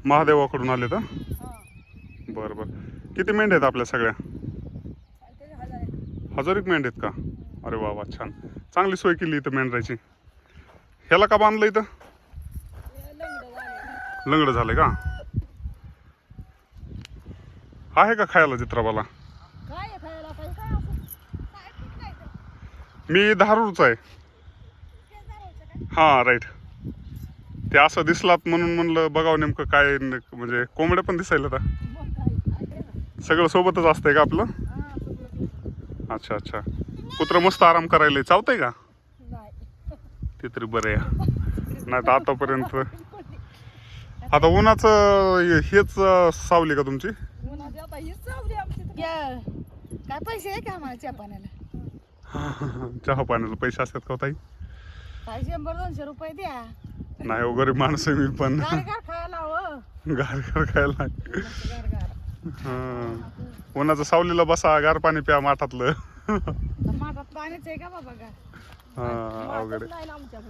महादेवाकडून आले तर हा. बरं बरं. किती मेंढ्या आहेत आपल्या सगळ्या? काहीतरी 1000 आहे. 1000 एक मेंढ्या आहेत का? अरे वा वा, छान. चांगली सोय केली इथं मेंढराची. ह्याला का बांधलं इथं? हे लंगडं झाले. लंगडं झालंय का? आहे का खायला चित्राबाला? काय आहे खायला? काही काय असं काय कुठलं आहे ते? मी धारूरचा आहे. तेच दारावरचं काय? हां राईट. ते असं दिसलात म्हणून म्हणलं बघावं नेमकं काय म्हणजे कोंबड्या पण दिसायला आता. मग काय आहे ना? सगळं सोबतच असतंय का आपलं? हा, सगळं. अच्छा अच्छा. कुत्रं मस्त आराम करायला चावतंय का? नाही. ते तरी बरं आहे. नाही तर आतापर्यंत आता उन्हाचं हेच सावली का तुमची? उन्हाची आता हीच चावली आमची तर. काय पैसे आहे का आम्हाला चहा पाण्याला? चहा पाण्याला पैसे असतात का ताई? काय 100-200 रुपये द्या. नाही हो, गरीब माणसं आहे मी पण. गारगार खायला हो. गार खायला. गारगार. हा. उन्हाचं सावलीला बसा, गार पाणी प्या माठातलं. माठात पाणीच आहे का बाबा? हा, अवघड आहे. नाही ना आमच्या